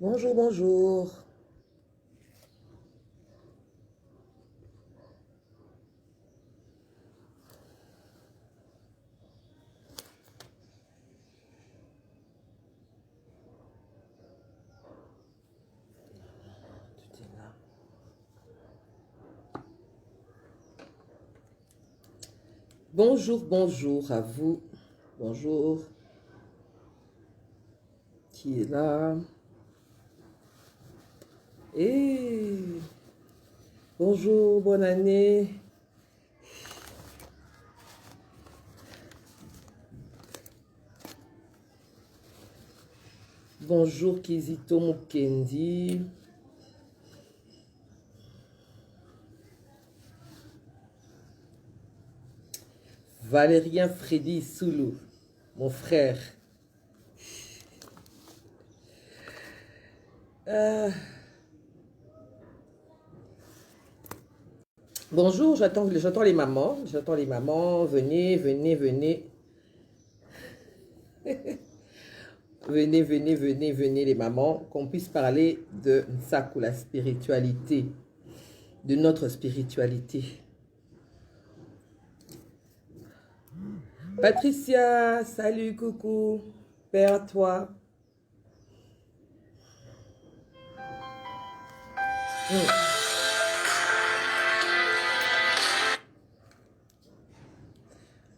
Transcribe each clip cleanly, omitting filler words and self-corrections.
Bonjour, bonjour. Tout est là. Bonjour, bonjour à vous. Bonjour. Qui est là? Et bonjour, bonne année. Bonjour, Kizito Mukendi. Valérien Freddy Soulou, mon frère. Bonjour, j'attends les mamans. J'attends les mamans. Venez, venez, venez. Venez, venez, venez, venez les mamans, qu'on puisse parler de Nsaku, la spiritualité, de notre spiritualité. Patricia, salut, coucou, père à toi.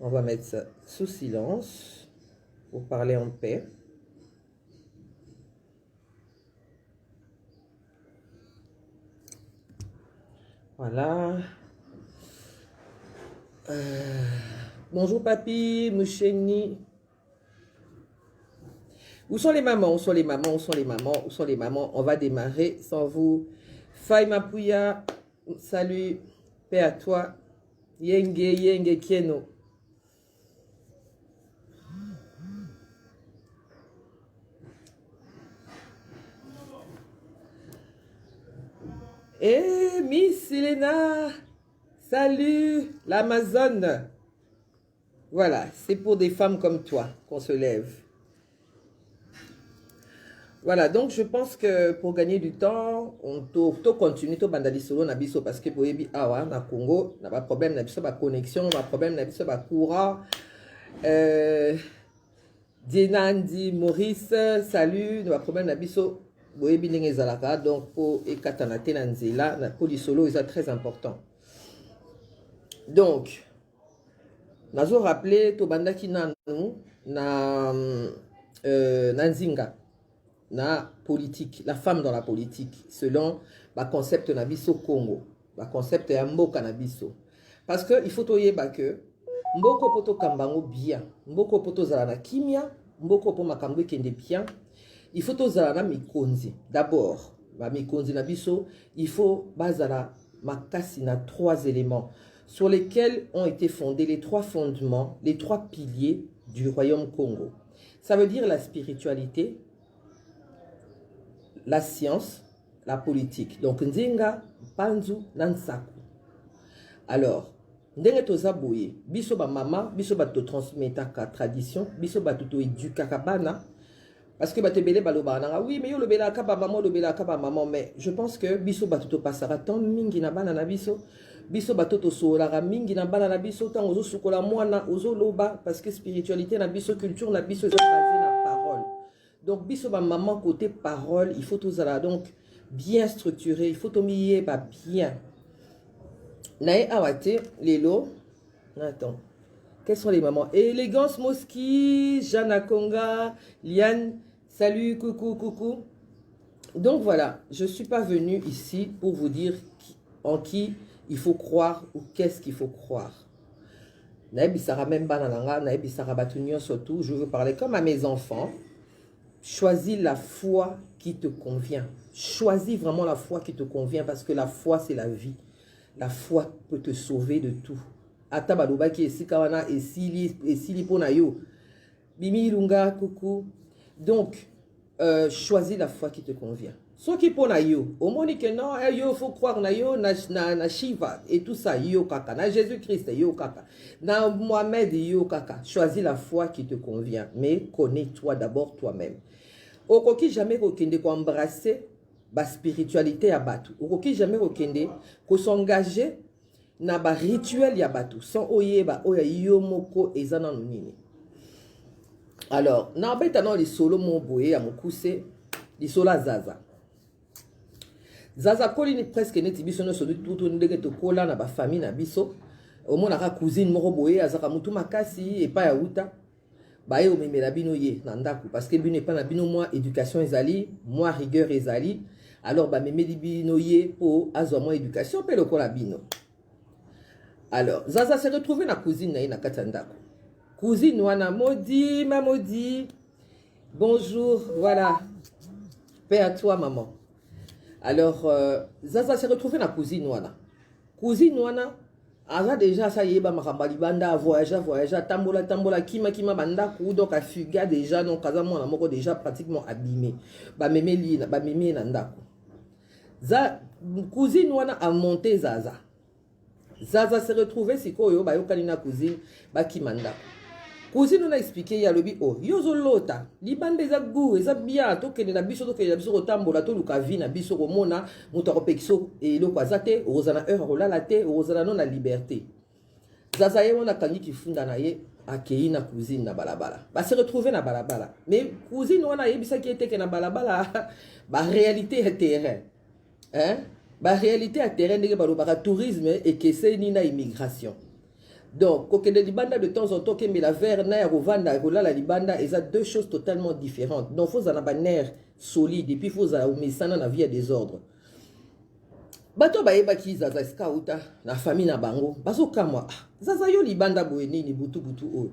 On va mettre ça sous silence pour parler en paix. Voilà. Bonjour papy, Moucheni. Où sont les mamans? Où sont les mamans? Où sont les mamans? Où sont les mamans? On va démarrer sans vous. Faima Pouya, salut, paix à toi. Yenge, yenge, kieno. Eh, Miss Elena, salut, l'Amazone. Voilà, c'est pour des femmes comme toi qu'on se lève. Voilà, donc je pense que pour gagner du temps, on doit continuer to bandali solo na biso parce que pour yebi awa na Congo, na pas problème na biso ba connexion, ba problème na biso ba courant. Dienandi Maurice, salut, na problème na biso boyebi ndenge ezalaka, donc pour ekatana te na nzela na pour du solo est très important. Donc nazo rappeler to bandaki nanu na Nzinga. Na politique, la femme dans la politique, selon le concept na biso Congo, le concept ya mboka na biso. Parce que il faut toyeba que mboko poto kambango bien, mboko poto zala na kimia, mboko po makambo kende bien, il faut tozala na mikonzi. D'abord, ba mikonzi na biso, il faut bazala makasi na trois éléments sur lesquels ont été fondés les trois fondements, les trois piliers du royaume Congo. Ça veut dire la spiritualité, la science, la politique. Donc, Nzinga, Panzu, Nansaku. Alors, ndenge toza boye, biso ba mama, biso ba to transmetaka tradition, biso ba to édukaka bana, parce que ba tebele baloba nanga, oui, mais yo lobela ka ba maman, lobela ka ba maman, mais je pense que biso ba to pasara tant mingi na bana na biso, biso ba to solara mingi na bana na biso, tant ozo sukola mwana, ozo loba, parce que spiritualité na biso, culture na biso, basé na parole. Donc, biso ba maman côté parole, il faut tout ça là. Donc, bien structuré, il faut tout mier bien. Nae awate, Lelo. Attends. Quelles sont les mamans? Élégance Moski, Jana Konga, Liane, salut, coucou, coucou. Donc voilà, je ne suis pas venue ici pour vous dire en qui il faut croire ou qu'est-ce qu'il faut croire. Nae bisara même banananga, nae bisara batunyo surtout, je veux parler comme à mes enfants. Choisis la foi qui te convient. Choisis vraiment la foi qui te convient parce que la foi, c'est la vie. La foi peut te sauver de tout. Ata balobaki esikawana esili pona yo. Bimi lunga coucou. Donc, choisis la foi qui te convient. Ce qui pona yo, au moni que non, yo faut croire na yo na Shiva et tout ça yo kaka, na Jésus-Christ yo kaka, na Mohamed yo kaka. Choisis la foi qui te convient, mais connais-toi d'abord toi-même. okoki jamais kokende ko embrasser ba spiritualité ya batu, okoki jamais kokende ko s'engager na ba rituel ya batu sans oyeba oya yo moko ezana nini. Alors na beta na li solo mo boye ya mokuse li sola zaza zaza koli ni presque neti biso no solo tout ndenge to kola na ba famille na biso omona ka cousine moko boye azaka mutu makasi epa ya uta baye omemela bino ye na ndaku parce que bino epa na bino moi éducation ezali moi rigueur ezali alors ba memeli bino ye po azwa moi éducation pe lokola bino. Alors zaza s'est retrouvé na cousine na ye na katandako. Cousine wana maudit ma maudit bonjour voilà paix à toi maman. Alors zaza s'est retrouvé na cousine wana aza déjà ça yeba makamba libanda voyage tambola kima banda ku donc a fuga déjà donc kaza mwana moko déjà pratiquement abîmé ba memeli na ba meme na ndako za cousine wana a monté zaza s'est retrouvé sikoyo ba yokani na cousine ba kimanda cousine on a expliqué ya lobi oh yozo lota libanda eza gu eza bien to kende na biso ko tambola to luka vi na biso ko mona muto ko pekso e lo kwazate ozana heure rolala te ozana non na liberté zaza ye wana kangi kifunda na ye akei na cousine na balabala ba se retrouver na balabala mais cousine wana yebisa ki eteke na balabala ba réalité est terrain hein ba réalité à terrain ndenge balobaka tourisme et que c'est ni na immigration. Donc kokende libanda de temps en temps que mais la verre na ya rovanda la libanda eza deux choses totalement différentes. Donc faut en avoir nerf solide et puis faut a umesana na vie à désordre. Bato bayeba ki zaza skauta na famille na bango bazo kamwa zaza yo libanda boeni ni butu o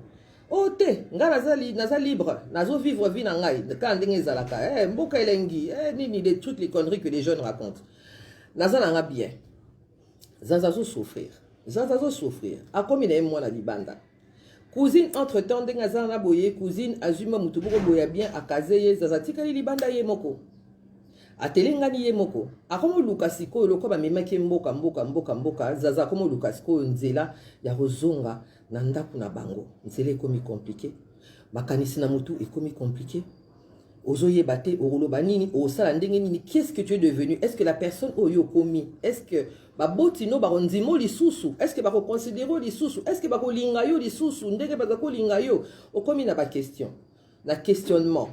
oh te nga naza libre nazo vivre vie na ngai ka ndenge ezalaka mboka elengi nini de toutes les conneries que les jeunes racontent. Naza nanga bien zaza zo souffrir a komi na moi na libanda cousine entre temps ndenge aza na boye cousine azuma mutu boko boya bien akazeye zaza tikali libanda ye moko atelengani ye moko akomo luka sikoyo loko ba memaki mboka zaza komo luka sikoyo nzela ya kozonga na ndaku na bango nzela ekomi compliqué makanisi na mutu ekomi compliqué ozoye bate oroloba nini osala ndenge nini qu'est-ce que tu es devenu, est-ce que la personne oyo komi est-ce que babotino barondimo lisusu est-ce que bako considérer lisusu est-ce que bako linga yo lisusu ndenge bako linga yo okomi na ba question na questionnement.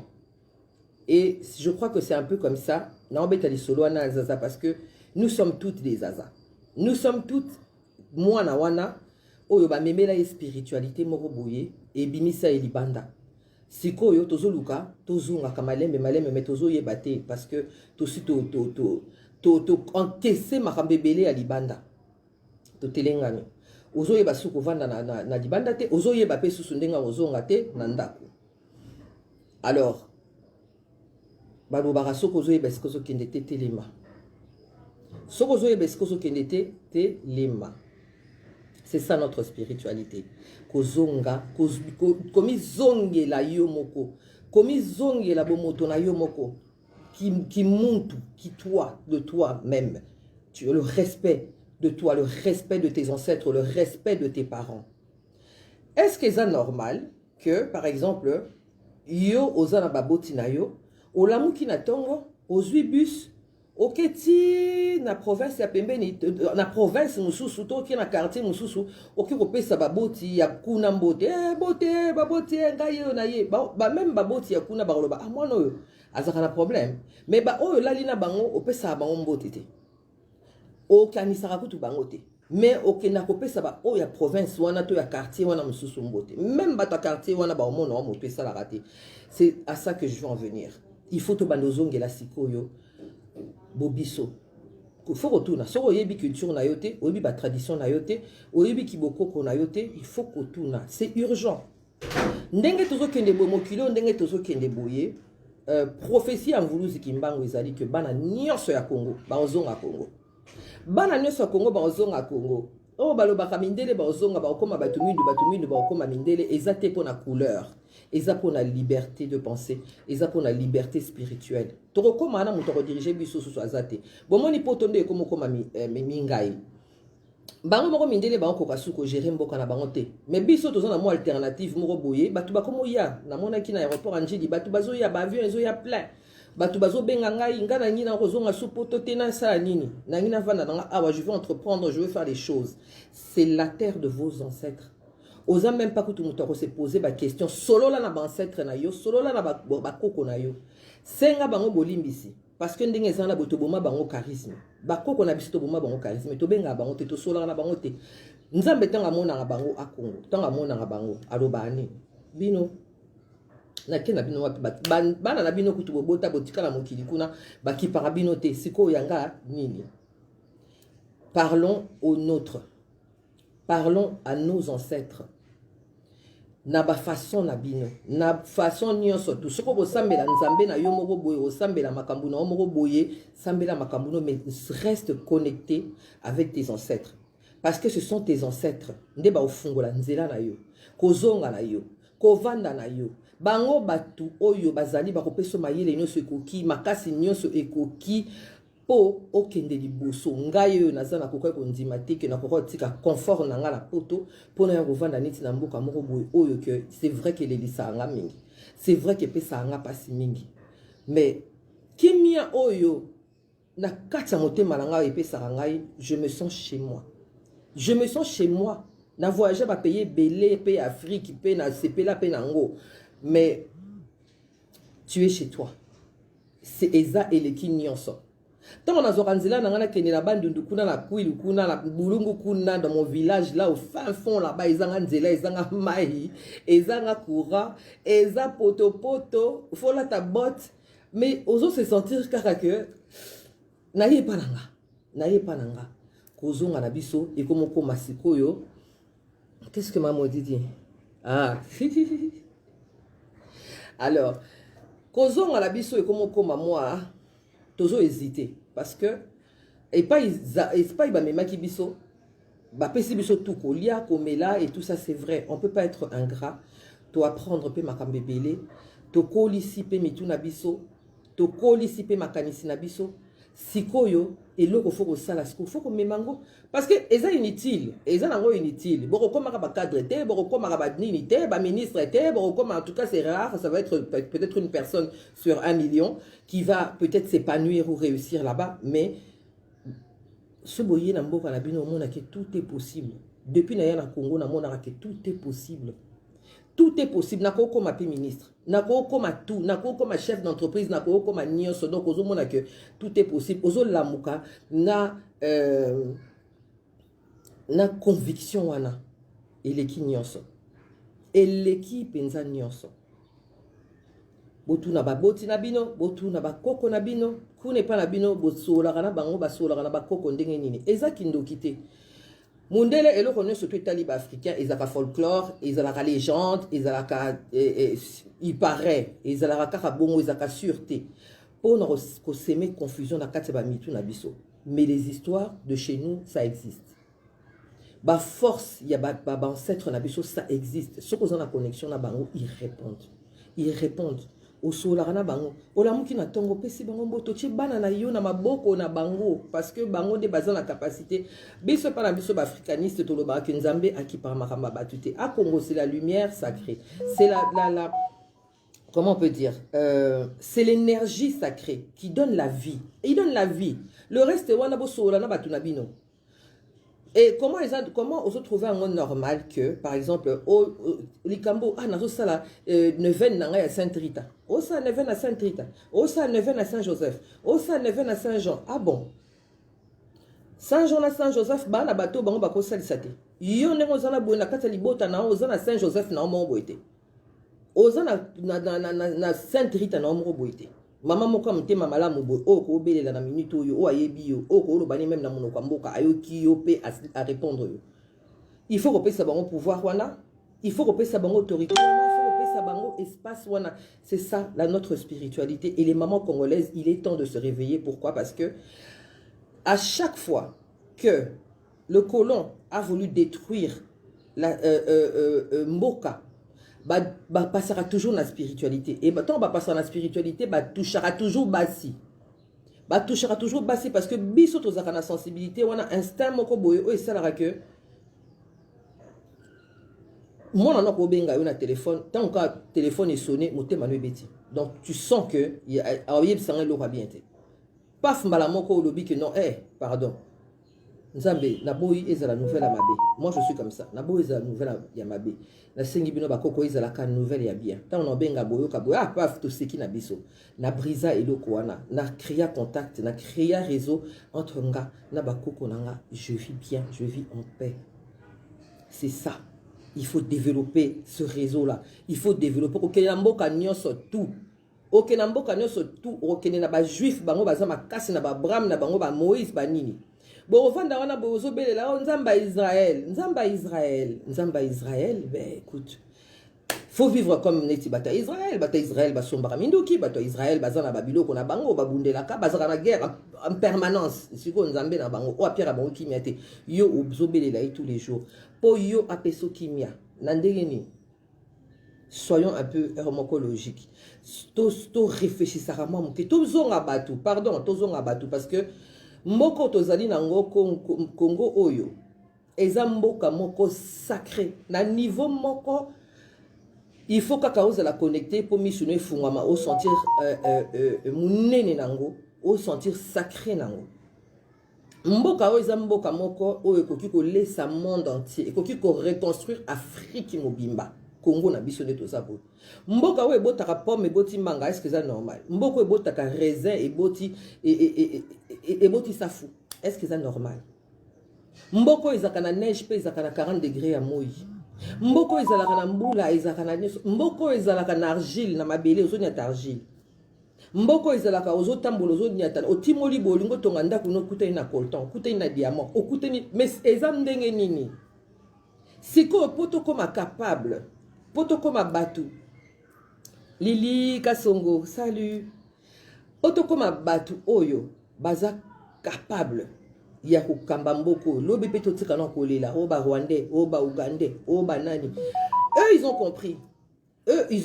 Et je crois que c'est un peu comme ça na obeta li solo na zaza parce que nous sommes toutes des zaza, nous sommes toutes mwana wana oyo ba memela spiritualité moko boye et bimisa elibanda sikoyo tozoluka tozunga kamalembe mais tozoyeba te parce que tosi to encaisser makambebele ya libanda to telengani ozoyeba suko vanda na libanda te ozoyeba pe susu ndenga ozonga te na ndako. Alors balobaka soko ozoyeba siko zokende te telema soko ozoyeba siko zokende te telema. C'est ça notre spiritualité. Kozonga, komi zonge la yomoko, komi zonge la bomoto na yomoko, qui monte, qui toi, de toi-même. Tu as le respect de toi, le respect de tes ancêtres, le respect de tes parents. Est-ce que c'est normal que, par exemple, yo ozana baboti na yo, olamu ki na tongo, ozui bus, oketi na province ya pembeni na province mususu to ki na quartier mususu oki kopesa baboti ya kuna mbote bote baboti ngai na ye ba même baboti ya kuna bakoloba ah mwana oyo azaka na problème mais ba oyo lali na bango opesa bango mbote te okanisaka kutu bango te mais okenda kopesa ba oyo ya province wana to ya quartier wana mususu mbote même ba ta quartier wana ba omona wa moto esala raté. C'est à ça que je veux en venir. Il faut to bandozongela sikoyo bobiso faut retourner soko yebi culture na yote oyebi ba tradition na yote oyebi kibokoko na yote il faut retourner, c'est urgent. Ndenge tozo kende bo mokilo ndenge tozo kende boye prophétie en vuluzi kimbango ezali que bana nyonso ya Congo ba ozonga Congo bana nyonso ya Congo ba ozonga Congo oh balobaka mindele ba ozonga ba okoma batu mindu ba okoma mindele ezate po na couleur eza pour la liberté de penser, eza pour la liberté spirituelle. Toko koma na muto diriger biso so azate. Bomoni potonde komo koma mingai. bango moko mindele bango kokasuko gérer mboka na bango te mais biso toza na mo alternative moko boye bato bakomo ya namonaki na aéroport anjili bato bazoya baavion ezoya plein bato bazobenga ngai nga na ngi na kozonga supoto te nasala nini na ngi navanda nanga awa je veux entreprendre je veux faire des choses c'est la terre de vos ancêtres oza même pas kutu moto akose poser baquestion solola na baancetre na yo solola na bakoko na yo senga bango bolimbisi parce que ndenge ezala boto boma bango charisme bakoko na biso to boma bango charisme to benga bango te to sola na bango te nzambe tanga mona na bango akongo tanga mona na bango alobani bino na kena bino bana na bino kutu bobota botika na mokili kuna bakipaka bino te siko yanga nini parlons aux nôtres parlons à nos ancêtres na ba façon na bino na façon nyonso tout soko bosambela nzambe na yo moko boye osambela makambu na yo moko boye sambela makambu no mais reste connecté avec tes ancêtres parce que ce sont tes ancêtres nde ba ofungola nzela na yo kozonga na yo kovanda na yo bango batu oyo bazali bakopesa mayele nyonso ekoki makasi nyonso ekoki po okende liboso ngai oyo naza na kokoka kondima te ke na kokoka tika confort na nga na poto pona ya kovanda neti na mboka moko boye oyo que c'est vrai que elelisa nga mingi c'est vrai que pesa nga pasi mingi mais kimia oyo na kati ya motema na ngai epesaka ngai je me sens chez moi je me sens chez moi na voyager ba payer belé payer Afrique payer na sepela payer nango mais tu es chez toi c'est eza eleki nyonso. Tant on a zoranzela na ngana kene la bandundu kuna na kwilu kuna na bulungu kuna dans mon village là au fin fond là-bas ezanga nzela ezanga mai ezanga courant eza poto poto faut la ta botte mais ozo se sentir kaka que na ye pananga kozonga na biso et comme ko masikoyo qu'est-ce que maman dit ah alors kozonga na biso et comme ko moi tozo hésiter parce que et pas iba mema ki biso ba pesi biso tout kolia komela et tout ça c'est vrai on peut pas être ingrat to apprendre pe makambe belé to kolisi pe mituna biso to kolisi pe makanisi na biso sikoyo eloko foko sala siko foko memango parce que eza inutile eza nango inutile boko koma ba cadre te boko koma ba nini te ba ministre te boko koma en tout cas c'est rare ça va être peut-être une personne sur 1 million qui va peut-être s'épanouir ou réussir là-bas mais ce boye na mboka na bino mona que tout est possible depuis na ya na Congo na mona que tout est possible. Tout est possible. Nako comme ministre, nako comme tout, nako comme chef d'entreprise, nako comme nyonso. Donc ozo mona que tout est possible. Ozo lamuka na na conviction wana eleki nyonso. Eleki penza nyonso. Botu na baboti na bino, botu na bakoko na bino, kune pa na bino bosola kana bango basola kana bakoko ndenge nini. Eza kindokite. Mundele eloko nyonso to etali ba africain ezaka folklore ezalaka légende ezalaka il paraît ezalaka kaka bongo ezalaka sûreté pour ko semer confusion na kati ba mitu na biso mais les histoires de chez nous ça existe ba force ya ba ancêtre na biso ça existe ceux qui ont la connexion na bango ils répondent au solarana bango olamuki na tongo pesi bango mboto ti bana na yo na maboko na bango parce que bango de bazan la capacité biso pa na biso ba africaniste to loba que nzambe akipa makamba batute a Congo c'est la lumière sacrée c'est la comment on peut dire c'est l'énergie sacrée qui donne la vie et il donne la vie le reste wana bo solana batuna bino. Et comment on se trouve un monde normal que, par exemple, au Likambo, nazo sala neuvaine nanga ya Sainte Rita, au sa neuvaine à Sainte Rita, au sa neuvaine à Saint Joseph, au sa neuvaine à Saint Jean. Ah bon? Saint Jean à Saint Joseph, ba na bateau bango bako salisate. Yo ne ozana bo na kata libota na ozana Saint Joseph na omo boite. Ozana na Sainte Rita na omo boite. Maman moko mtema malamu boy o ko belela na minute oyo o ayebi yo o ko lobani même na monoko mboka ayoki yo pe à répondre yo. Il faut repérer sa bango pouvoir wana, il faut repérer sa bango autorité, il faut repérer sa bango espace wana. C'est ça la notre spiritualité et les mamans congolaises, il est temps de se réveiller. Pourquoi? Parce que à chaque fois que le colon a voulu détruire la mboka passera toujours la spiritualité et maintenant on va passer à la spiritualité touchera toujours basi Bah touchera toujours bassi parce que biso tozaka na sensibilité on a instinct moko boye o esalaka que moi on a ko benga yo na téléphone tant que téléphone est sonné motema no ebeti donc tu sens que il y a sanga lo pas bien té paf mbala moko lobi que non pardon Nzambe na boyi ezala nouvelle à mabe moi je suis comme ça na boyi ezala nouvelle ya mabe na sengi bino bakoko ezala ka nouvelle ya bien tant on benga boyo ka boya paf to seki na biso na brisa eloko wana na créer contact na créer réseau entre nga na bakoko nanga je vis bien je vis en paix c'est ça il faut développer ce réseau là il faut développer OK na mboka nyonso tout OK na mboka nyonso tout OK na ba juif bango baza makasi na ba Abraham na bango ba Moïse ba nini bon vanda wana bozo belela nzamba Israël nzamba Israël ben écoute faut vivre comme neti bata Israël basomba minduki bata Israël bazana babiloko na bango babundelaka bazaka na guerre en permanence siko nzambe na bango o apia bango kimia te yo ozobelela tous les jours po yo apeso kimia na ndenge ni soyons un peu hermocologiques to réfléchissaka moke tozonga batu pardon tozonga batu parce que moko tozali nango Congo oyo eza mboka moko sacré na niveau moko il faut kaka ozala connecter pour misuno efungama au sentir munene nango au sentir sacré nango mboka oyo eza mboka moko oyo ekoki kolesa monde entier ekoki ko reconstruire Afrique mobimba Congo na biso neto sabo mboka oyo ebotaka pomme eboti manga est-ce que c'est normal mboka oyo ebotaka raisin eboti eboti safu est-ce que c'est normal mboka oyo ezaka na neige pe ezaka na 40 degrés ya moi mboka oyo ezalaka na mbula ezaka na nyonso mboka oyo ezalaka na argile na mabele ozoniata argile mboka oyo ezalaka ozotambola ozoniata otimoli bolingo tonga ndako okutani na coltan okutani na diamant okutani mais eza ndenge nini sikoyo po tokoma capable po tokoma batu Lili Kasongo salut po tokoma batu oyo baza capable ya kokamba mboko lobi pe totika na kolela o ba rwandais o ba ougandais o ba nani eux ils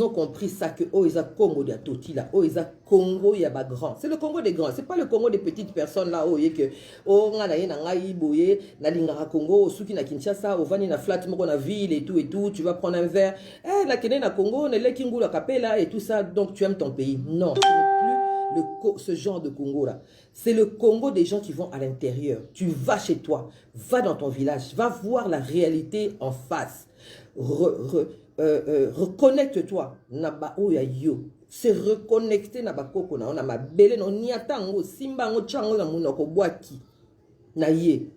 ont compris ça que ils a Congo de Totila ils a Congo ya ba grand c'est le Congo des grands c'est pas le Congo des petites personnes là que ngana ye na ngai boye na lingaka Congo suki na Kinshasa ovani na flat moko na ville et tout tu vas prendre un verre la kene na Congo na le kingula kapela et tout ça donc tu aimes ton pays non ce genre de Congo là c'est le Congo des gens qui vont à l'intérieur tu vas chez toi va dans ton village va voir la réalité en face reconnecte-toi naba oya yo se reconnecter naba koko na ona mabele no niatango simba ngo chango na munoko bwaki na ye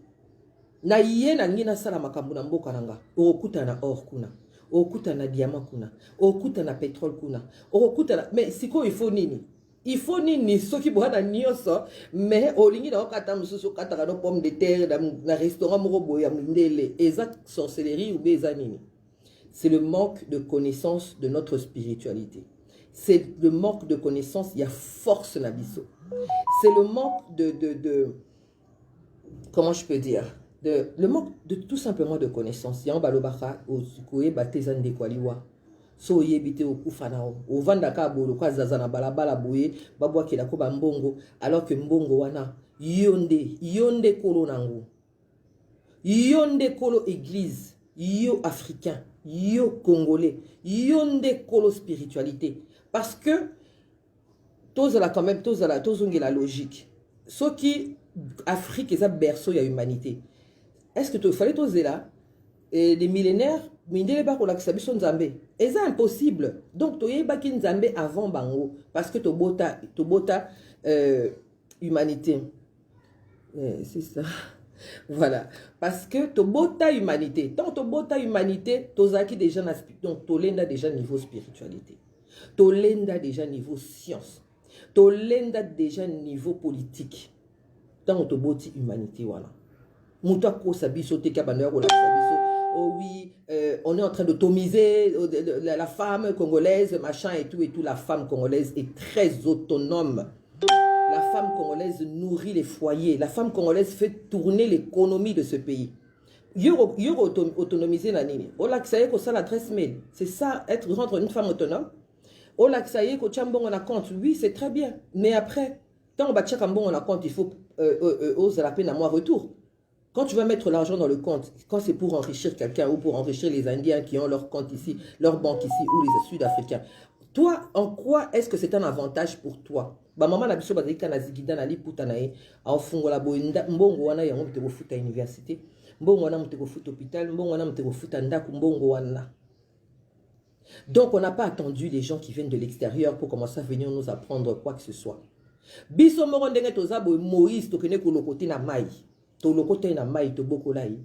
na ngina sala makambo na mboka nanga okuta na or kuna okuta na diamant kuna okuta na pétrole kuna okuta na mais siko il faut nini soki boana nyoso mais olingi na okata mususu kata ka pomme de terre na restaurant moko boya mindele eza sorcellerie ou beza nini. C'est le manque de connaissance de notre spiritualité. C'est le manque de connaissance, il y a force nabiso. C'est le manque de comment je peux dire, le manque de tout simplement de connaissance. Il y a un balobaka au sukoe batezan de kwaliwa. So yebite okufanao. O vandaka bolo kwa zazana balabala boye babwa kila ko mbongo alors que mbongo wana yonde kolo nango. Yonde kolo église, yo africain. Yo congolais, yo ndekolo spiritualité parce que tozala quand même tozongi la logique ce qui Afrique est un berceau ya humanité est-ce que tu fallait tozela et des millénaires mindele ba ko lakisa biso nzambe eza impossible donc toyeba ki nzambe avant bango parce que tobota humanité c'est ça. Voilà, parce que tobota humanité, tant tobota humanité, tozaki déjà donc tolenda déjà niveau spiritualité, tolenda déjà niveau science, tolenda déjà niveau politique, tant toboti humanité voilà. Muta ko sabiso te kabana ko la sabiso. Oh oui, on est en train d'automiser la femme congolaise, machin et tout, la femme congolaise est très autonome. La femme congolaise nourrit les foyers. La femme congolaise fait tourner l'économie de ce pays. Yo autonomiser la nini. Ola ksaye ko ça l'adresse mail. C'est ça, rendre une femme autonome. Ola ksaye ko chambon on a compte. Oui, c'est très bien. Mais après, Tant on va checker un bon compte, il faut oser la peine à moi retour. Quand tu vas mettre l'argent dans le compte, quand c'est pour enrichir quelqu'un ou pour enrichir les Indiens qui ont leur compte ici, leur banque ici, ou les Sud-Africains, toi, en quoi est-ce que c'est un avantage pour toi? Bah maman na biso bazali kana zigida na liputa na ye, a fungola boinda mbongo wana yango mteko futa université, mbongo wana mteko futa hôpital, mbongo wana mteko futa ndaku mbongo wana. Donc on n'a pas attendu les gens qui viennent de l'extérieur pour commencer à venir nous apprendre quoi que ce soit. Biso moko ndenge toza boy Moïse tokene ko lokoti na mai. To lokote na mai to bokolai.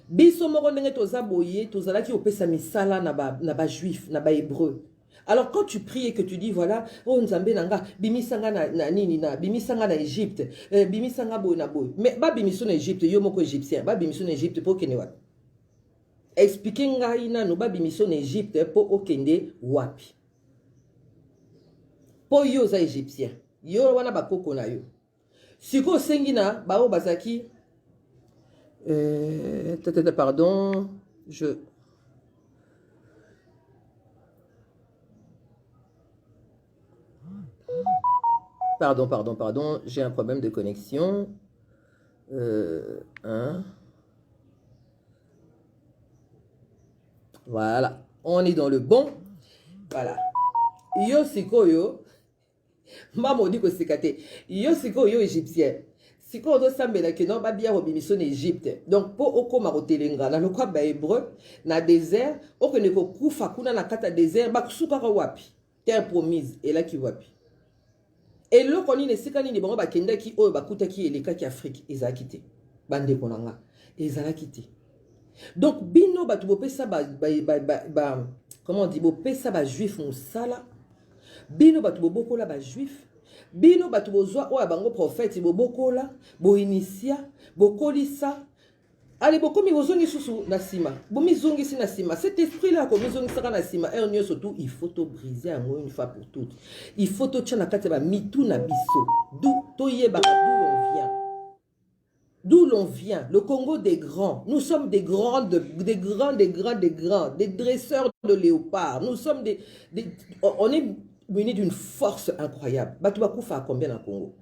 Biso moko ndenge toza boye tozalaki opesa misala na ba juif, na ba hébreu. Alors quand tu pries et que tu dis voilà, oh nzambe nanga bimisanga na nini na bimisanga na Égypte, bimisanga boy na boy. Mais ba bimiso na Égypte yo moko égyptien, ba bimiso na Égypte po kene wa. Expliquer ngai na no ba bimiso na Égypte po okende wapi. Po yo za égyptien. Yo wana ba koko na yo. Siko sengina bao bazaki pardon, pardon, j'ai un problème de connexion. Voilà, on est dans le bon. Voilà. Yo siko yo maman dit que c'est caté. Yo siko yo égyptien. Siko odo sambela que non ba bia robimison Égypte. Donc po oko marotelenga na lokwa ba hébreu na désert oko ne ko kufa kuna na kata désert ba kusuka ka wapi. Terre promise et là qui wapi. Et le koni ne sika ni bango ba kenda ki o ba kuta ki eleka ki Afrique ezakité. Bande konanga ezakité. Donc bino ba tu bopesa comment on dit bopesa ba juif musala. Bino batu bobokola ba juif, bino batu bozwa oya bango prophète bobokola, bo initia, bokolisa. Allez bokomi bozongi susu na sima. Bomi zongi si na sima. Cet esprit là comme zongi saka na sima, et surtout il faut te briser une fois pour toutes. Il faut te tchana kate ba mitu na biso. D'où to yeba d'où l'on vient. D'où l'on vient, le Congo des grands. Nous sommes des grands, des dresseurs de léopards. Nous sommes on est munis d'une force incroyable. Batubakou fa combien na Congo?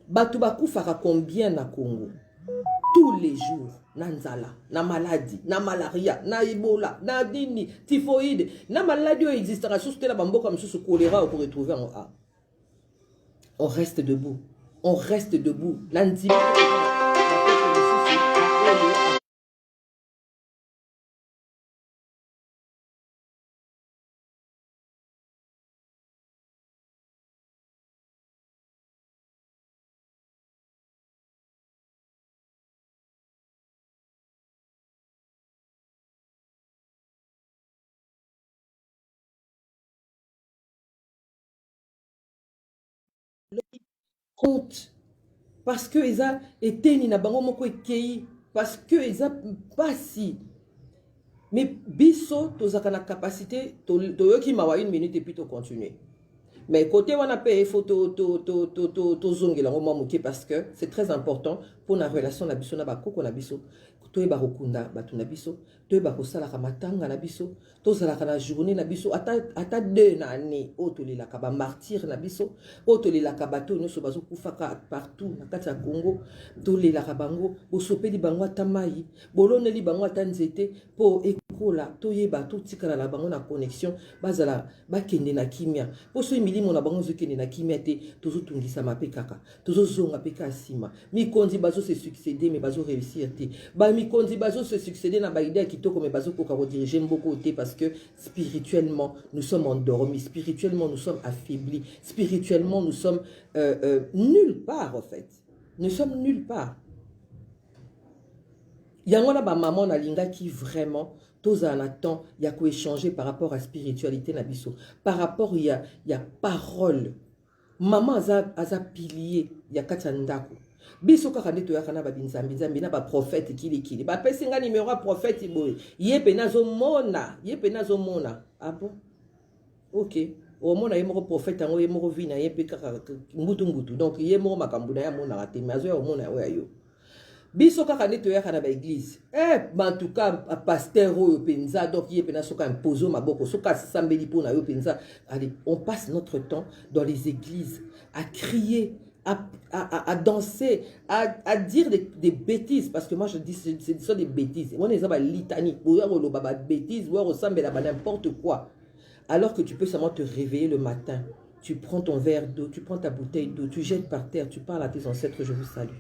Batubakou fa combien na Congo? Tous les jours, na nzala, na maladie, na malaria, na Ebola, na dini, typhoïde, na maladie existera sous la bambo comme sous choléra pour retrouver en A. On reste debout. On reste debout. L'intimité. Compte. Parce que ils ont été ni na bango moko ekei. Parce que ils ont pas si. Mais biso, tozaka na capacité, toyoki mawa une minute et puis to continuer. Mais côté on a payé, il faut to zongela parce que c'est très important pour la relation na biso na bakoko na biso. To eba rokunda batu na biso, to eba kosala ka matanga na biso, to zala ka na journée na biso ata 2 na année otolela ka ba martyr na biso, otolela ka bato nyonso bazo kufaka partout na kati ya Congo, tolela ka bango, bosopeli bango ata mai, boloneli bango ata nzete po ekola, to yeba to tikala la bango na connexion, bazala bakende na kimia. Poso milimo na bango zokende na kimia te, tozo tungisa mape kaka, tozo zonga pe ka sima. Mikondi bazo se succéder mais bazo réussir te. Ba mikondi bazo se succéder na ba idée kitoko mais bazo koka rediriger mboko te parce que spirituellement nous sommes endormis, spirituellement nous sommes affaiblis, spirituellement nous sommes nulle part en fait. Nous sommes nulle part. Yangona ba maman na linga qui vraiment tous en attend, il y a quoi échanger par rapport à la spiritualité na biso. Par rapport il y a parole. Maman aza pilier, il y a katandako. Biso kaka ndeto ya kana ba binzambi na ba prophète kili. Ba pesinga numéro prophète boy. Yepe nazo mona. Ah bon? OK. O mona yemo prophète ngo yemo vina yepe kaka ngutu. Donc yemo makambu na ya mona rate mazo ya mona ya yo. biso kaka nde toyaka na baeglise en tout cas pasteur oyo penza donc ye pena soka impose maboko soka sambeli mpona yo penza. Allez, on passe notre temps dans les églises à crier, à danser, à dire des bêtises, parce que moi je dis ce sont des bêtises. On est dans la litanie, bêtises, on ressemble à n'importe quoi, alors que tu peux seulement te réveiller le matin, tu prends ton verre d'eau, tu prends ta bouteille d'eau, tu jettes par terre, tu parles à tes ancêtres, je vous salue.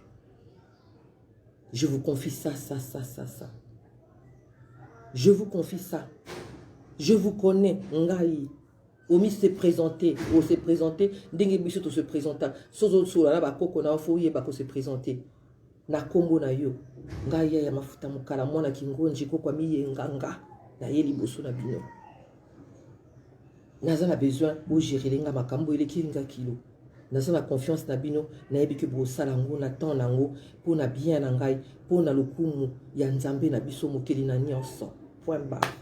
Je vous confie ça. Je vous confie ça. Je vous connais. Ngai. Omi s'est présenté. On s'est présenté. Dengue biso to se présenta. Sozo sola na ba koko na foye ba ko se présenter. Na kombo na yo. Ngai ya mafuta mukala mwana kingonji ko kwa miye nganga. Na yeli boso na bino. Naza na besoin bo gérer lenga makambo ele kinga kilo. Naza na confiance na bino na yebi ke bo sala ngo na temps nango pour na bien na ngai pour na lokumu ya nzambe na biso mokeli na nyonso. Point barre.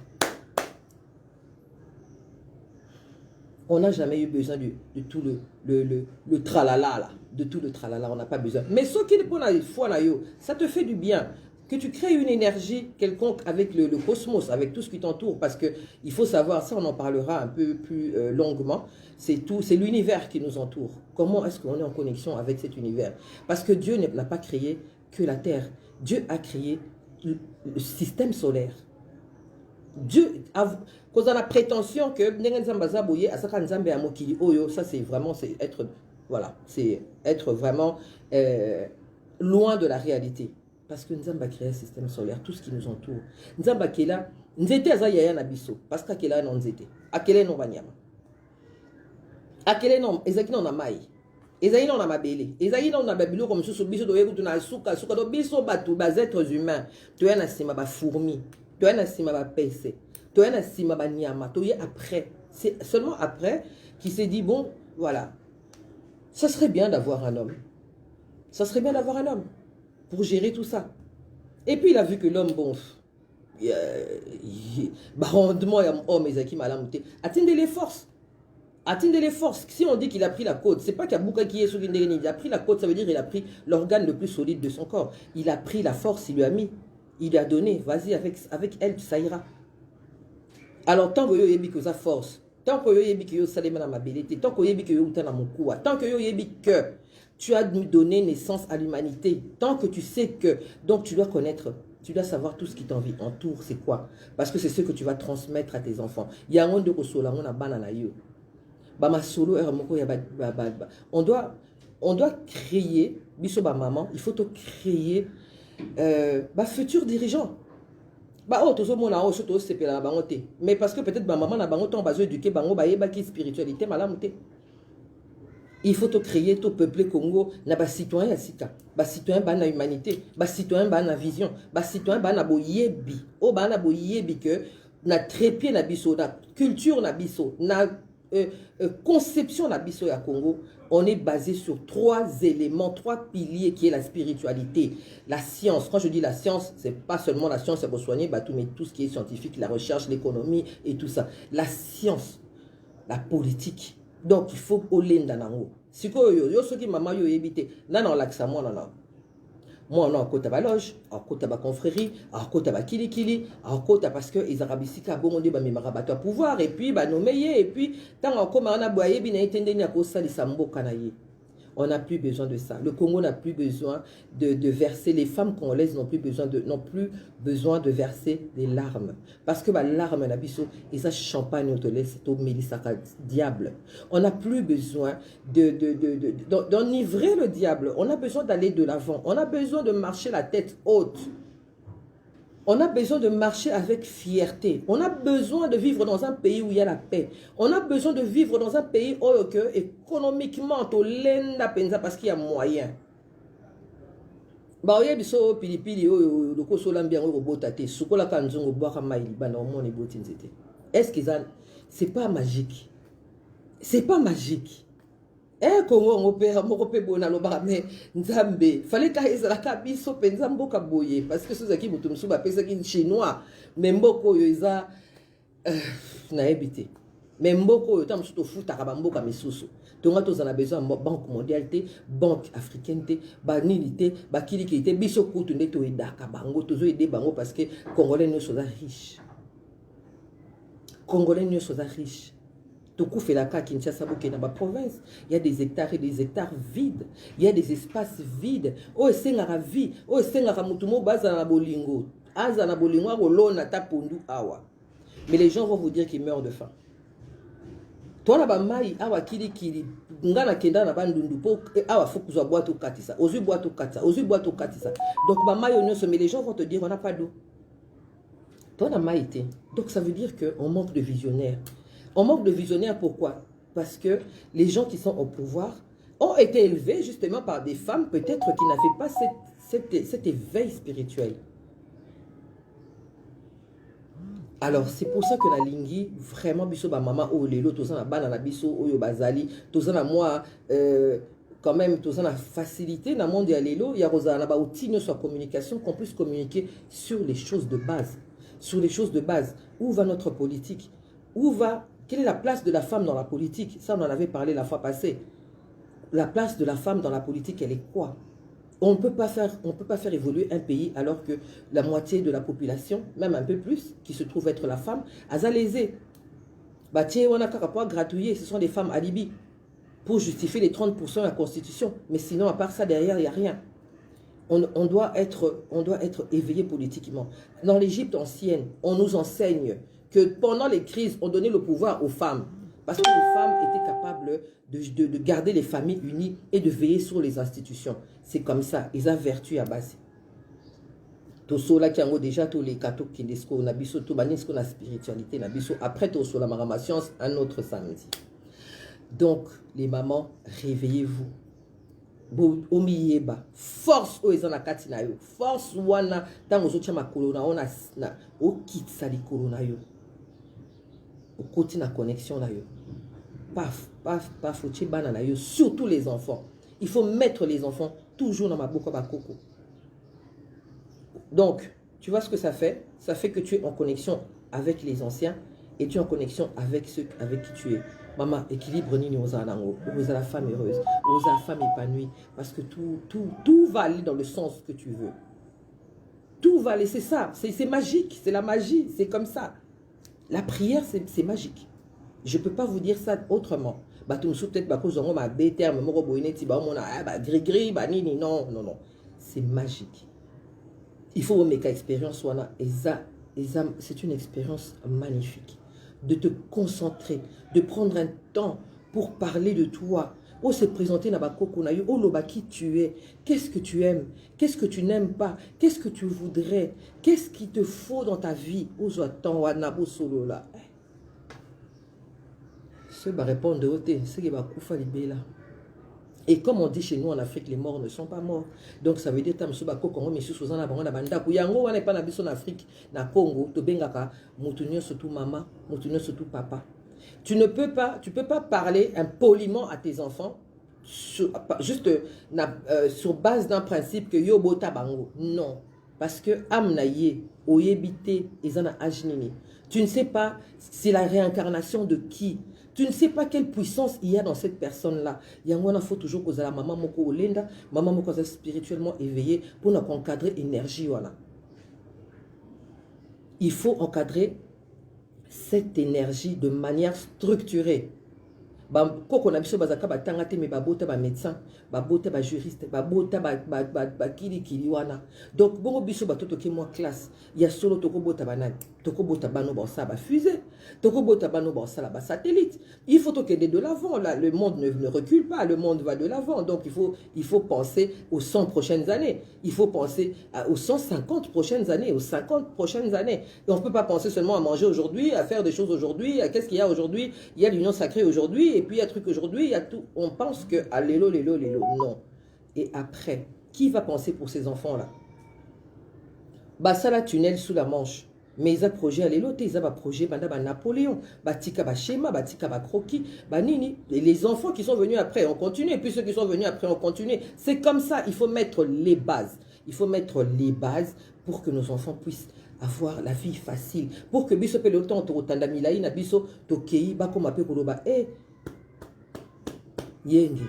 On n'a jamais eu besoin de tout le tralala là, de tout le tralala, on n'a pas besoin. Mais ce qui est pour la foi là, ça te fait du bien. Que tu crées une énergie quelconque avec le cosmos, avec tout ce qui t'entoure, parce que il faut savoir, ça on en parlera un peu plus longuement, c'est l'univers qui nous entoure. Comment est-ce qu'on est en connexion avec cet univers? Parce que Dieu n'a pas créé que la Terre. Dieu a créé le système solaire. Dieu a la prétention que ça c'est vraiment être vraiment loin de la réalité. Parce que nous avons créé un système solaire, tout ce qui nous entoure. Nous avons créé là, nous étions à Yaya Nabiso, parce que là, nous étions. À quel est non Banyama? À quel est non Ezaki non Amaï? Ezaki non Amabele? Ezaki non Ababilo comme sous biso doye tu na suka do biso batu bas êtres humains. Tu es na sima ba fourmi, tu es na sima ba pc, tu es na sima ba nyama. Tu es après, c'est seulement après qu'il s'est dit bon, voilà, ça serait bien d'avoir un homme. Ça serait bien d'avoir un homme pour gérer tout ça. Et puis il a vu que l'homme, bon, rendement, il y a un homme, attendez les forces. Attendez les forces. Si on dit qu'il a pris la côte, c'est pas qu'il y a Bouka qui est sur une il a pris la côte, ça veut dire qu'il a pris l'organe le plus solide de son corps. Il a pris la force, il lui a mis, il lui a donné, vas-y, avec elle, ça ira. Alors, tant que vous avez que sa force, tant que vous avez que vous avez ma bellité, tant que vous avez que vous avez mon cou, tant que vous avez que tu as donné naissance à l'humanité, tant que tu sais que, donc tu dois connaître, tu dois savoir tout ce qui t'entoure, c'est quoi? Parce que c'est ce que tu vas transmettre à tes enfants. Il y a un monde de Kosola, on a banana yo. On doit créer, biso ba maman, il faut te créer futur dirigeant. Mais parce que peut-être ma maman n'a pas éduqué, spiritualité, il faut te créer, te peupler Congo, na ba citoyen sika, ba citoyen ba na humanité, ba citoyen ba na vision, ba citoyen ba na boyebi, o ba na boyebi que na trépied na biso, na culture na biso, na conception na biso ya Congo, on est basé sur 3 éléments, 3 piliers qui est la spiritualité, la science. Quand je dis la science, c'est pas seulement la science pour soigner Batou, mais tout ce qui est scientifique, la recherche, l'économie et tout ça. La science, la politique. Donc il faut aller dans nango. Si yo soki maman yo ebité, nan laksa moi nan. Moi on a côté ba loge, à côté ba confrérie, à côté ba kili, à côté parce que les arabisika bon de ba mimarabato pouvoir et puis ba nomeye et puis tant encore on a boye bi na etende ni akosa li samboka na ye. On n'a plus besoin de ça. Le Congo n'a plus besoin de verser. Les femmes congolaises n'ont plus besoin de verser des larmes. Parce que larme na biso et ça champagne au tolé c'est au mélisaka diable. On n'a plus besoin d'enivrer le diable. On a besoin d'aller de l'avant. On a besoin de marcher la tête haute. On a besoin de marcher avec fierté. On a besoin de vivre dans un pays où il y a la paix. On a besoin de vivre dans un pays où économiquement, parce qu'il y a moyen. Est-ce que c'est pas magique? C'est pas magique. Congo ngopera mokope bona loba mais nzambe fallait ka ezalaka biso penza mboka boye parce que sozaki mutu musuba pesa ki chinois mais mboko yo eza na ebité mais mboko yo tam suto futa ka mboka misusu tonga tozana besoin de banque mondiale te, banque africaine te, banini te, bakiliki te, biso kutu nde to edaka bango, tozo aider bango parce que Congolais ne sont riches. Congolais ne sont riches. Tout fait la Kinshasa dans la province, il y a des hectares et des hectares vides, il y a des espaces vides. Oh, c'est la vie, oh, c'est la mutumo baza na bolingo, aza na bolingo rolona tapondu awa. Mais les gens vont vous dire qu'ils meurent de faim. Toi, na ba mai awa kili kili, ngana kenda na bandundu po awa faut que tu boîte au katisa, ozu boîte au katisa, ozu boîte au katisa. Donc ba mai on se mais les gens vont te dire on n'a pas d'eau. Toi na mai été. Donc ça veut dire que on manque de visionnaires. On manque de visionnaires, pourquoi? Parce que les gens qui sont au pouvoir ont été élevés justement par des femmes peut-être qui n'avaient pas cet éveil spirituel. Alors c'est pour ça que la lingi, vraiment, biso ba mama o lelo, tozana banana biso oyo bazali, tozana moi quand même, tozana facilité dans le monde ya lelo, ya rozana ba outil sur communication, qu'on puisse communiquer sur les choses de base. Sur les choses de base. Où va notre politique? Où va... Quelle est la place de la femme dans la politique? Ça, on en avait parlé la fois passée. La place de la femme dans la politique, elle est quoi? On ne peut pas faire évoluer un pays alors que la moitié de la population, même un peu plus, qui se trouve être la femme, a lésé. Bah, tiens, on a qu'à pas gratuiter, ce sont des femmes alibi pour justifier les 30% de la Constitution. Mais sinon, à part ça, derrière, il n'y a rien. On doit être éveillé politiquement. Dans l'Égypte ancienne, on nous enseigne que pendant les crises, on donnait le pouvoir aux femmes. Parce que les femmes étaient capables de garder les familles unies et de veiller sur les institutions. C'est comme ça. Ils ont vertu à base. Tout cela qui a déjà tous les catholiques qui disent qu'on a biso tout banisco la spiritualité na biso après tout sur la marama science un autre samedi. Donc les mamans, réveillez-vous. Omiyeba force o ezana kati na yo force wana tango zo chama kolona ona na o kitsa li kolona yo o koti na connexion na yo paf paf paf o chibana na yo surtout les enfants. Il faut mettre les enfants toujours dans ma boko bakoko. Donc tu vois ce que ça fait que tu es en connexion avec les anciens et tu es en connexion avec ceux avec qui tu es. Maman, équilibre ni aux la femme heureuse, aux la femme épanouie, parce que tout va aller dans le sens que tu veux. Tout va aller, c'est ça, c'est magique, c'est la magie, c'est comme ça. La prière, c'est magique. Je ne peux pas vous dire ça autrement. Peut-être non, non, non. C'est magique. Il faut une expérience, c'est une expérience magnifique. De te concentrer, de prendre un temps pour parler de toi. Oh, se présenter na bakoko na yo, oh loba qui tu es, qu'est-ce que tu aimes, qu'est-ce que tu n'aimes pas, qu'est-ce que tu voudrais, qu'est-ce qu'il te faut dans ta vie. Oh, j'attends wana bo solo là. Ce va répondre de côté, c'est qui va koufa libela. Et comme on dit chez nous en Afrique, les morts ne sont pas morts. Donc ça veut dire que tu as Congo, mais sous la bande de Yango, on n'est pas en Afrique, na Congo, tu bengaka, moutunyo surtout maman, moutunyo surtout papa. Tu peux pas parler impoliment à tes enfants sur base d'un principe que yo bota bango. Non, parce que amnaye, oyebite, ezana ajnini. Tu ne sais pas c'est la réincarnation de qui. Tu ne sais pas quelle puissance il y a dans cette personne-là. Il faut toujours que la maman moko olenda, maman moko spirituellement éveillée pour nous encadrer l'énergie. Il faut encadrer cette énergie de manière structurée. Koko na biso bazaka batanga te me babota ba médecin, babota ba juriste, babota ba kili wana. Donc bongo biso batoto ki moi classe, ya solo toko bota banane, toko bota bano ba sa ba fusée, toko bota bano ba sa ba satellite. Il faut que de l'avant là, le monde ne recule pas, le monde va de l'avant. Donc il faut penser aux 100 prochaines années. Il faut penser aux 150 prochaines années, aux 50 prochaines années. Et on ne peut pas penser seulement à manger aujourd'hui, à faire des choses aujourd'hui, à qu'est-ce qu'il y a aujourd'hui, il y a l'union sacrée aujourd'hui. Et puis il y a truc aujourd'hui, il y a tout. On pense que à lélo. Non. Et après, qui va penser pour ces enfants-là? Bah ça la tunnel sous la Manche. Mais ils ont projet à l'élo, ils ont un projet Napoléon, Batika Schéma, Batika Croquis, Nini. Et les enfants qui sont venus après ont continué. Et puis ceux qui sont venus après ont continué. C'est comme ça, il faut mettre les bases. Il faut mettre les bases pour que nos enfants puissent avoir la vie facile. Pour que biso peloton to tandamilaï na biso to kei ba comme appelé koloba Yenge.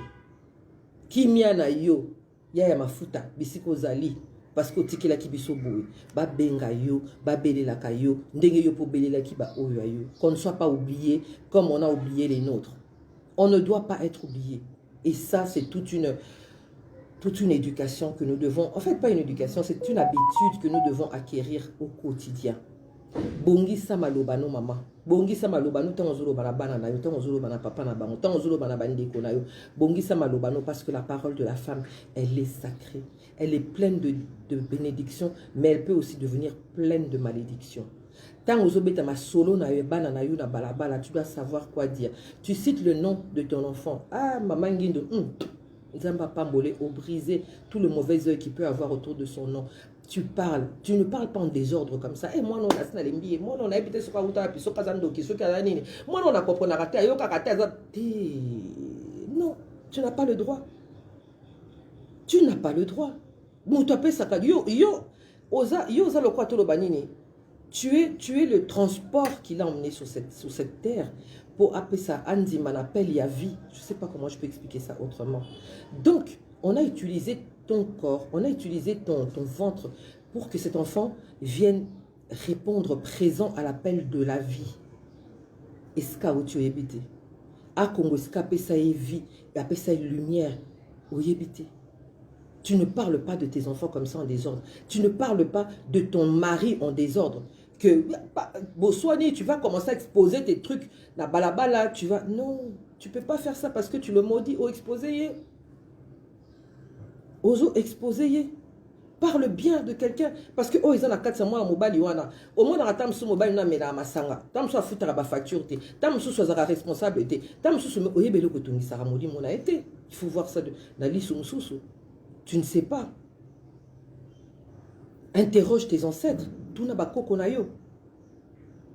Kimia na yo. Ya mafuta. Bisiko zali. Parce que tiki la ki biso boue. Ba benga yo. Ba bele la kayo. Ndenge yo po bele la ki ba oyo yo. Qu'on ne soit pas oublié comme on a oublié les nôtres. On ne doit pas être oublié. Et ça, c'est toute une éducation que nous devons... En fait, pas une éducation, c'est une habitude que nous devons acquérir au quotidien. Bongi samalobano maman. Bongi samalobano tango zolo bana bana na yo, tango zolo bana papa na bango, tango zolo bana bandeko na yo. Bongi samalobano parce que la parole de la femme, elle est sacrée. Elle est pleine de bénédictions, mais elle peut aussi devenir pleine de malédictions. Tant aux obéta ma solo na yo bana na yo na balabala, tu dois savoir quoi dire. Tu cites le nom de ton enfant. Ah maman Ngindo. Zamba Pambolé au briser tout le mauvais œil qu'il peut avoir autour de son nom. Tu ne parles pas en désordre comme ça. Et moi, non, moi, on a habité sur Kaouta, puis sur Kazando, qui sur Kazanini. Moi, on a compris, on a raté, non, tu n'as pas le droit. Tu n'as pas le droit. Tu es le transport qu'il a emmené sur cette terre. Pour appeler ça Andy Manapel, il y a vie. Je ne sais pas comment je peux expliquer ça autrement. Donc, on a utilisé ton corps, on a utilisé ton ventre pour que cet enfant vienne répondre présent à l'appel de la vie. Et ce où tu es habité. À Congo, ce qu'appelle ça est vie, et appelle ça lumière. Où y habité. Tu ne parles pas de tes enfants comme ça en désordre. Tu ne parles pas de ton mari en désordre. Que Boswani, tu vas commencer à exposer tes trucs, la balabala, tu vas... Non, tu ne peux pas faire ça parce que tu le maudis au exposé. Ozo exposé. Parle bien de quelqu'un. Parce que, oh, ils ont la 400 mois à mobile, au moins, dans la tam sous mobile, on a mis la massanga. Tam sous foutre la facture, tam sous soit responsable, tam sous oh, il faut voir ça de la liste sous. Tu ne sais pas. Interroge tes ancêtres. Tuna bakoko na yo.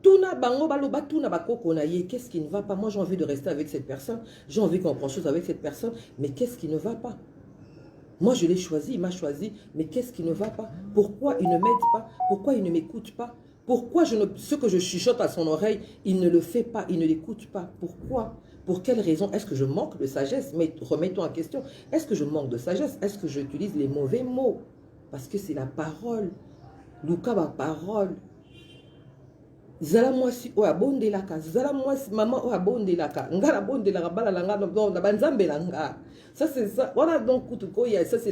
Tuna bango baloba tuna bakoko na ye. Qu'est-ce qui ne va pas? Moi, j'ai envie de rester avec cette personne. J'ai envie qu'on prenne chose avec cette personne. Mais qu'est-ce qui ne va pas? Moi, je l'ai choisi, il m'a choisi. Mais qu'est-ce qui ne va pas? Pourquoi il ne m'aide pas? Pourquoi il ne m'écoute pas? Pourquoi ce que je chuchote à son oreille, il ne le fait pas, il ne l'écoute pas? Pourquoi? Pour quelle raison? Est-ce que je manque de sagesse? Mais remettons en question. Est-ce que je manque de sagesse? Est-ce que j'utilise les mauvais mots? Parce que c'est la parole. Luka ba parole. Zala mwasi o abondelaka, zala mwasi maman o abondelaka, ngala bondelaka bala langa na banzambe langa. Ça c'est ça. Voilà donc kutuko ya ça c'est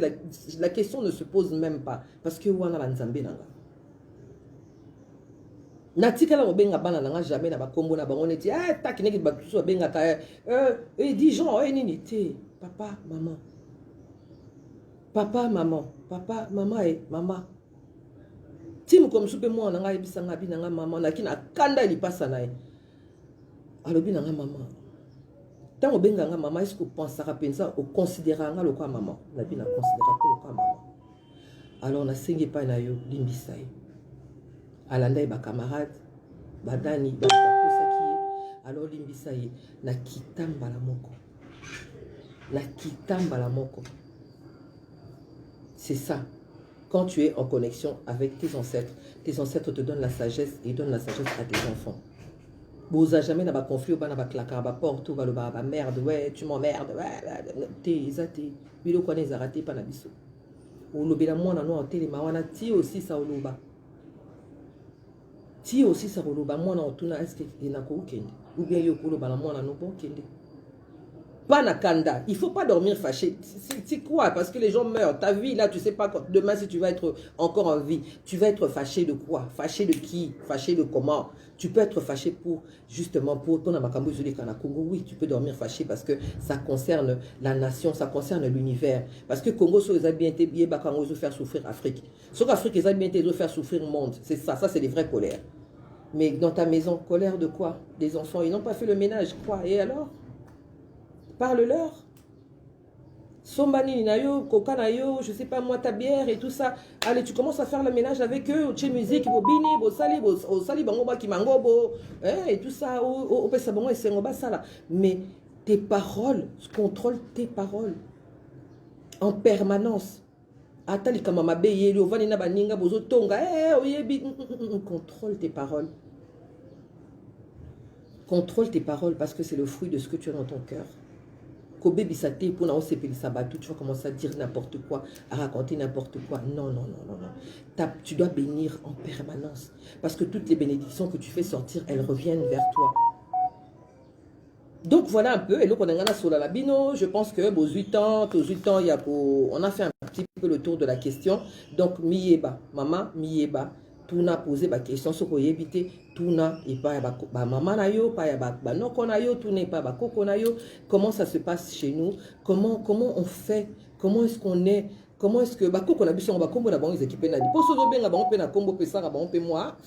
la question ne se pose même pas parce que wana banzambe langa. Natika la obenga bana langa jamais na bakombo na bango neti ah takineki batuso obenga ka Dijon nini te papa maman. Papa maman, papa maman et maman. Tim comme soupe moi nanga ebisanga binanga maman nakina kanda lipasa nae. Alobi nanga maman. Tant obenga nga maman est-ce que pensera pensa au considérer nga lokwa maman. Na bina considérer ko lokwa maman. Alors na sengi pa na yo limbisa ye. Alanda ba camarade badani ba kosaki alors limbisa ye na kitamba la moko. Na kitamba la moko. C'est ça. Quand tu es en connexion avec tes ancêtres te donnent la sagesse et donnent la sagesse à tes enfants. Vous n'avez jamais dans conflit, dans la claque, dans porte, ou dans merde, ouais, tu m'emmerdes, ouais, t'es, bilo connaît zaraté pas nabiso. Ou le bélamon na noa télé mawana ti aussi ça oloba. Ti aussi ça oloba moi na otuna est-ce que inako ukende ou bien yo kolo bala moi na no bon kende. Pas nakanda, il faut pas dormir fâché. C'est quoi? Parce que les gens meurent. Ta vie là, tu sais pas quand, demain si tu vas être encore en vie, tu vas être fâché de quoi? Fâché de qui? Fâché de comment? Tu peux être fâché pour justement pour ton amakambo zuli kana Congo. Oui, tu peux dormir fâché parce que ça concerne la nation, ça concerne l'univers. Parce que Congo so les a bien été bien bakango zo faire souffrir Afrique. Sur Afrique les a bien été zo faire souffrir le monde. C'est ça, c'est les vraies colères. Mais dans ta maison, colère de quoi? Des enfants, ils n'ont pas fait le ménage, quoi? Et alors? Parle-leur. Sombani nayo, coca nayo, je sais pas moi, ta bière et tout ça. Allez, tu commences à faire le ménage avec eux, tu musique, bobini, sali, bangoba ki mangobo, et tout ça, au pesa bango et sengoba ça là. Mais tes paroles, contrôle tes paroles. En permanence. Atali kamama beye, le vanina baninga bozo tonga, contrôle tes paroles. Contrôle tes paroles parce que c'est le fruit de ce que tu as dans ton cœur. Kobe Bisate, pour nous séparer Sabatou, tu vas commencer à dire n'importe quoi, à raconter n'importe quoi. Non, non, non, non, non. Tu dois bénir en permanence. Parce que toutes les bénédictions que tu fais sortir, elles reviennent vers toi. Donc voilà un peu, et donc on a sur la labino, je pense que aux 8 ans, il y a on a fait un petit peu le tour de la question. Donc miyeba, maman miyeba, tout n'a posé la question sur quoi éviter, tout n'a et pas maman na yo, pas ba noko na yo, tout n'est pas ba koko na yo. Comment ça se passe chez nous? Comment on fait? Comment est-ce qu'on est? Comment est-ce que ba koko na biso ba kombo na bango les équipes na di poso zo benga bango pe na kombo pe ça bango pe moi.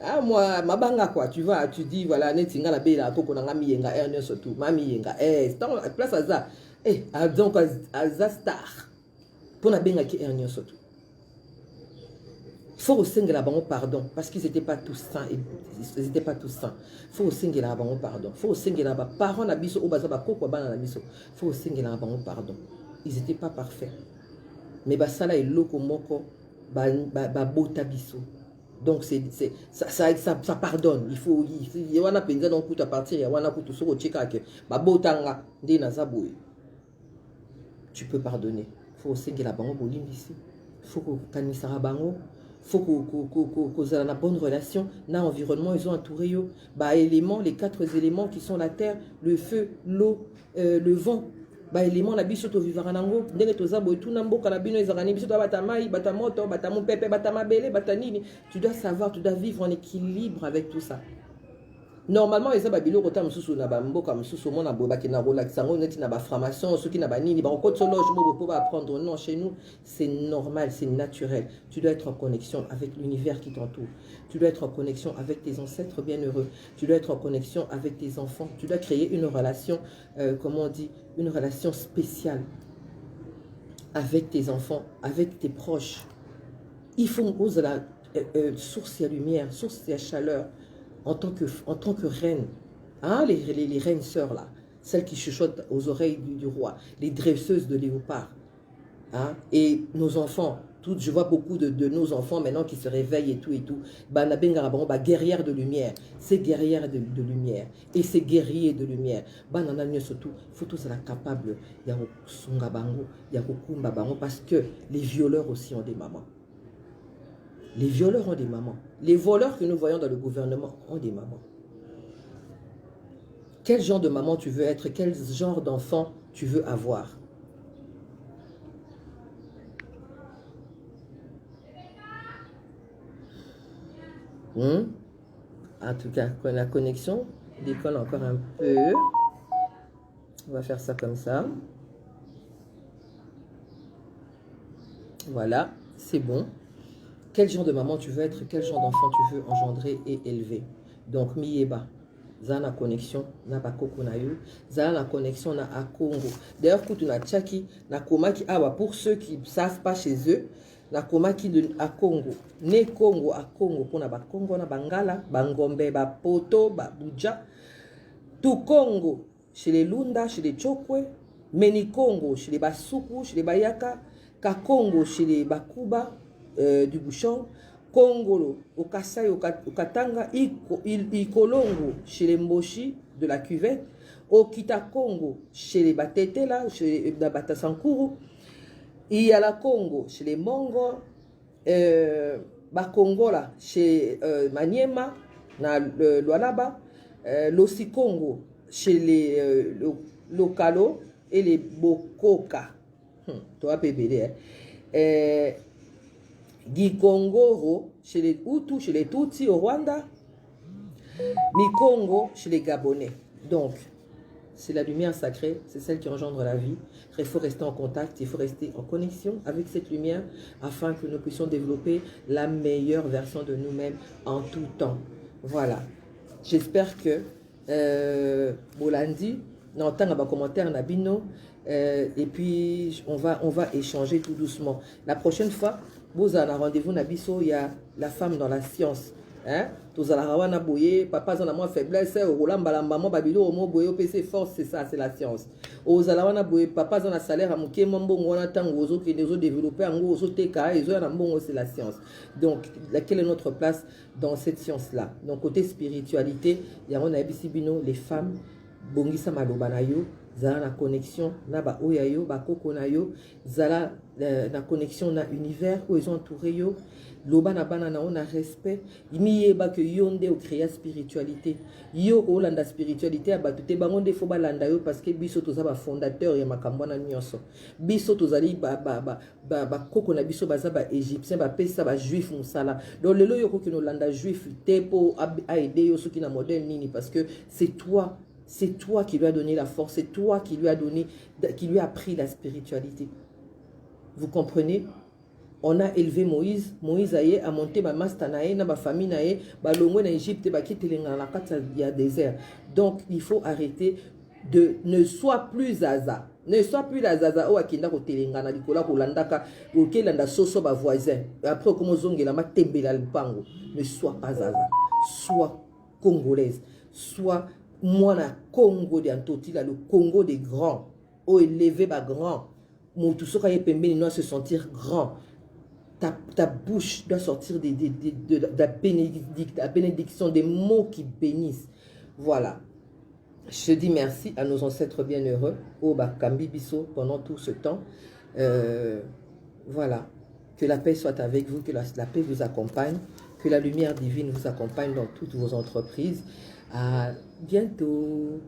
Ah, moi, ma banga quoi, tu vois, tu dis, voilà, netinga la belle, koko na ngami yenga, surtout, mami yenga, c'est dans la place à ça, donc, à ça star, pour na benga qui surtout. Faut aussi que la bango pardon, parce qu'ils n'étaient pas tous sains, ils n'étaient pas tous sains. Faut aussi que la bango pardon, faut aussi que la parents na biso, au bazaba koko bana na biso, faut aussi que la bango pardon. Ils n'étaient pas parfaits. Mais bah ça là est loko moko, bah bota biso. Donc ça pardonne. Il faut y a penza donc à partir, il y a wana kutu soko cheka que ba botanga ndi na zaboué. Tu peux pardonner. Faut aussi que la bango bolim ici. Faut que kanisa bango, faut que na bonne relation, na environnement ils ont entouré yo, ba éléments, les 4 éléments qui sont la terre, le feu, l'eau, le vent. Ba élément na biso to vivara nango ndenge toza boy tout namboka na bino ezakani biso to batamai batamoto batamupepe batamabele batanini, tu dois savoir, tu dois vivre en équilibre avec tout ça. Normalement eza ba biloko ta mususu na ba mboka mususu mona boba ki na relax sango neti na ba formation ceux qui na ba nini ba ko tsologe bo pour apprendre. Non, chez nous c'est normal, c'est naturel. Tu dois être en connexion avec l'univers qui t'entoure. Tu dois être en connexion avec tes ancêtres bienheureux. Tu dois être en connexion avec tes enfants. Tu dois créer une relation comment on dit, une relation spéciale avec tes enfants, avec tes proches. Il faut oser la source et lumière, source et chaleur. En tant que reine, hein, les reines sœurs là, celles qui chuchotent aux oreilles du roi, les dresseuses de léopards, hein, et nos enfants, je vois beaucoup de nos enfants maintenant qui se réveillent et tout, bah, guerrières de lumière, c'est guerrières de lumière, et c'est guerriers de lumière, bah, surtout, il faut tous être capables, parce que les violeurs aussi ont des mamans. Les violeurs ont des mamans. Les voleurs que nous voyons dans le gouvernement ont des mamans. Quel genre de maman tu veux être? Quel genre d'enfant tu veux avoir? En tout cas, la connexion décolle encore un peu. On va faire ça comme ça. Voilà, c'est bon. Quel genre de maman tu veux être, quel genre d'enfant tu veux engendrer et élever. Donc, miyeba, za na connexion, na bakoko na yo, za na connexion na a Congo. D'ailleurs, kutu na tchaki, na komaki awa, pour ceux qui ne savent pas chez eux, na komaki à Congo. Ne Congo à Congo, pour na ba Congo na bangala, bangombe, ba poto, ba buja. Tout Congo, chez les Lunda, chez les Chokwe, Meni Congo, chez les Basuku, chez les Bayaka, Ka Congo, chez les Bakuba, du Bouchon, Congolo, au Kassai, au Katanga, Ikolongo, chez les Mboshi, de la cuvette, au Kita-Congo, chez les Batete, là, chez les Batasankuru, il y a la Congo, chez les Mongo, Bakongo, là, chez Maniema, na Lualaba, l'Ossi Congo, chez les Lokalo et les Bokoka. Toi, PBD, hein. Gikongoro chez les Hutus, chez les Tutsis au Rwanda, Mikongo chez les Gabonais. Donc, c'est la lumière sacrée, c'est celle qui engendre la vie. Il faut rester en contact, il faut rester en connexion avec cette lumière afin que nous puissions développer la meilleure version de nous-mêmes en tout temps. Voilà. J'espère que Bolandi, n'entend pas commentaire Nabino, et puis on va échanger tout doucement. La prochaine fois, vous avez un rendez-vous Nabiso, il y a la femme dans la science. Hein? Tous à la rawana boye, papa en a moins faiblesse, au roulant balambamo, babilo, au mot boye, PC force, c'est ça, c'est la science. Aux alawana boye, papa en a salaire à mouké, mon bon, on attend aux autres qui les ont développés, en gros, aux autres TK, ils ont un bon, c'est la science. Donc, quelle est notre place dans cette science-là? Donc, côté spiritualité, il y a un abisibino, les femmes, bongisa malobanayo, zala na connexion na ba oya yo ba koko na yo zala na connexion na univers où ils ont entouré yo loba na bana na on a respect mi yeba que yo nde o créer spiritualité yo o landa spiritualité ya bato te bango nde fo balanda yo parce que biso toza ba fondateur ya makambo na nyonso biso tozali ba koko na biso baza ba égyptien ba pesa ba juif musala donc lelo yo ko kino landa juif te po a aider yo soki na modèle nini parce que c'est toi qui lui a donné la force, c'est toi qui lui a donné, qui lui a appris la spiritualité. Vous comprenez? On a élevé Moïse. Moïse a monté ma mastanae, ma famille nae, ba longo na Égypte, ba kitelengana la kata ya désert. Donc il faut arrêter de ne sois plus Zaza. Ne sois plus la Zaza o akinda ko telengana likola ko landaka o kelanda soso ba voisin. Après comme zongela ma tembela lupango. Ne sois pas Zaza. Sois congolaise. Sois moi na Congo de Antotila, le Congo des grands. Oh élevé ba grand. Tout ce qui doit se sentir grand. Ta bouche doit sortir de la bénédiction, des mots qui bénissent. Voilà. Je dis merci à nos ancêtres bienheureux, au Bakambi Bisso, pendant tout ce temps. Voilà. Que la paix soit avec vous, que la paix vous accompagne, que la lumière divine vous accompagne dans toutes vos entreprises. À bientôt.